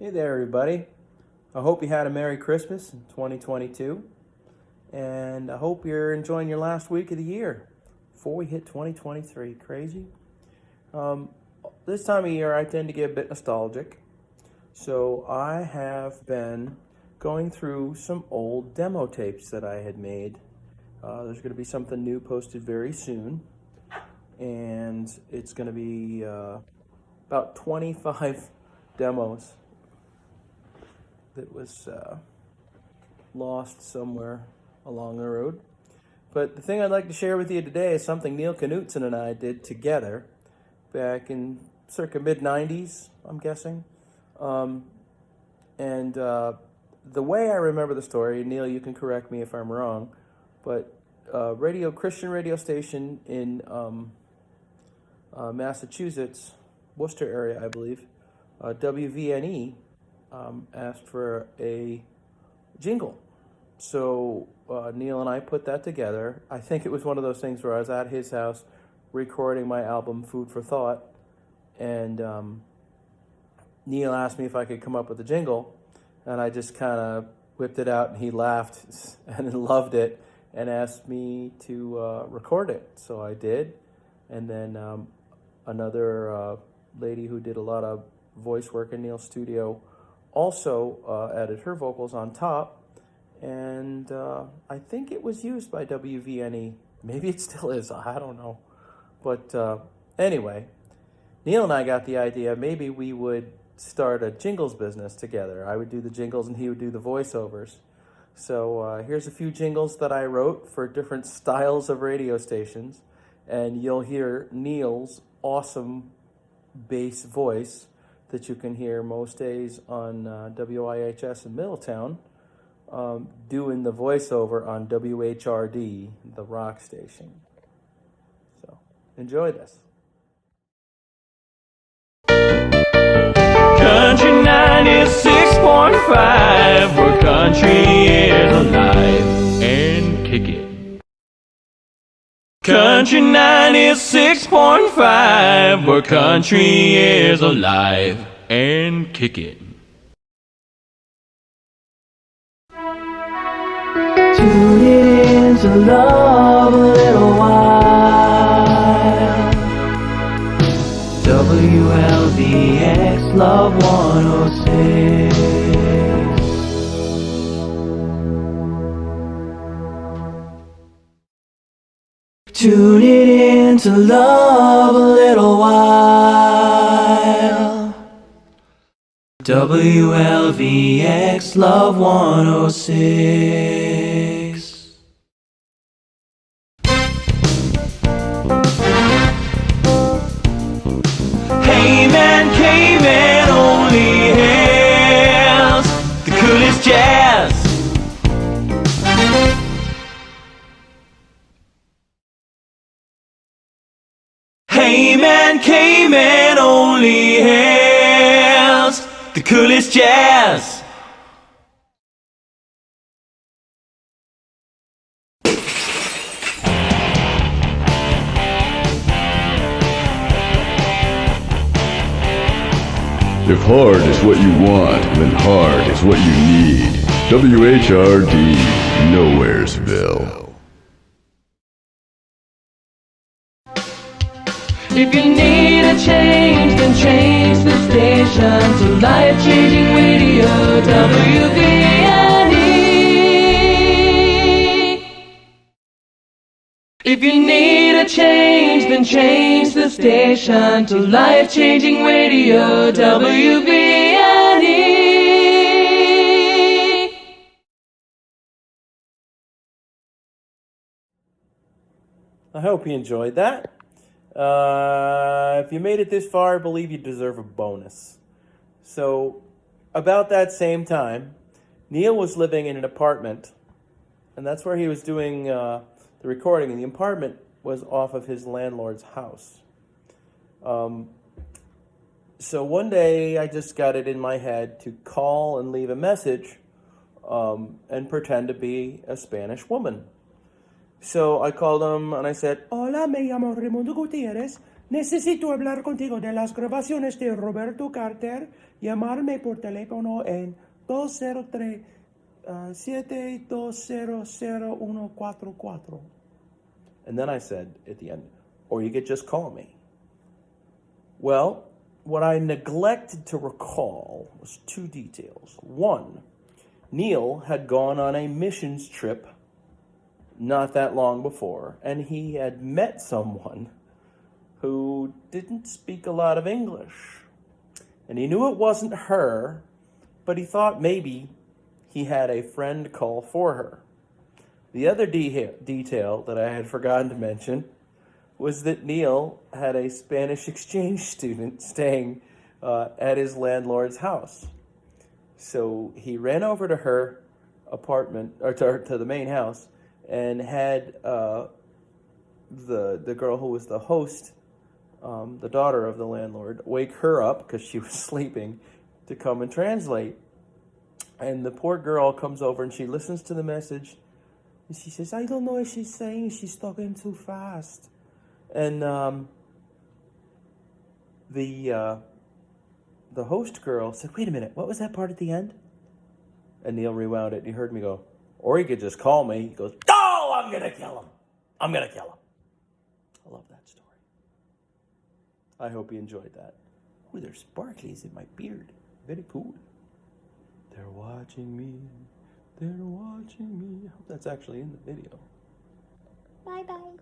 Hey there, everybody. I hope you had a Merry Christmas in 2022, and I hope you're enjoying your last week of the year before we hit 2023. Crazy. Um, this time of year, I tend to get a bit nostalgic, so I have been going through some old demo tapes that I had made. There's going to be something new posted very soon, and it's going to be about 25 demos that was lost somewhere along the road. But the thing I'd like to share with you today is something Neil Knudsen and I did together back in circa mid-90's, I'm guessing. And the way I remember the story, Neil, you can correct me if I'm wrong, but Christian radio station in Massachusetts, Worcester area, I believe, WVNE, asked for a jingle. So Neil and I put that together. I think it was one of those things where I was at his house recording my album Food for Thought, and Neil asked me if I could come up with a jingle, and I just kind of whipped it out, and he laughed and loved it and asked me to record it. So I did, and then another lady who did a lot of voice work in Neil's studio also added her vocals on top, and I think it was used by WVNE. Maybe it still is, I don't know. But anyway, Neil and I got the idea maybe we would start a jingles business together. I would do the jingles and he would do the voiceovers. So here's a few jingles that I wrote for different styles of radio stations, and you'll hear Neil's awesome bass voice that you can hear most days on WIHS in Middletown, doing the voiceover on WHRD, the rock station. So enjoy this. Country 96.5, where country is alive and kicking. Country 96.5, where country is alive and kicking. Tune it in to love a little while. WLVX Love 106. Tune it in to love a little while. WLVX Love 106. Hey man, caveman only hails the coolest jazz. Hey man, caveman only hails the coolest jazz. If hard is what you want, then hard is what you need. WHRD, Nowheresville. If you need a change, then change the station to life-changing radio, WVNE. If you need a change, then change the station to life-changing radio, WVNE. I hope you enjoyed that. If you made it this far, I believe you deserve a bonus. So, about that same time, Neil was living in an apartment, and that's where he was doing the recording, and the apartment was off of his landlord's house. So one day, I just got it in my head to call and leave a message and pretend to be a Spanish woman. So I called him and I said, "Hola, me llamo Raimundo Gutierrez. Necesito hablar contigo de las grabaciones de Roberto Carter. Llamarme por teléfono en 203-720-0144. And then I said at the end, or you could just call me. Well, what I neglected to recall was two details. One, Neil had gone on a missions trip not that long before, and he had met someone who didn't speak a lot of English. And he knew it wasn't her, but he thought maybe he had a friend call for her. The other detail that I had forgotten to mention was that Neil had a Spanish exchange student staying at his landlord's house. So he ran over to her apartment, or to the main house, and had the girl who was the host, the daughter of the landlord, wake her up because she was sleeping to come and translate. And the poor girl comes over and she listens to the message, and she says, I don't know what she's saying. She's talking too fast. And the host girl said, wait a minute, what was that part at the end? And Neil rewound it, and he heard me go, or he could just call me. He goes, oh, I'm going to kill him. I'm going to kill him. I love that story. I hope you enjoyed that. Ooh, there's sparklies in my beard. Very cool. They're watching me. They're watching me. I hope that's actually in the video. Bye-bye.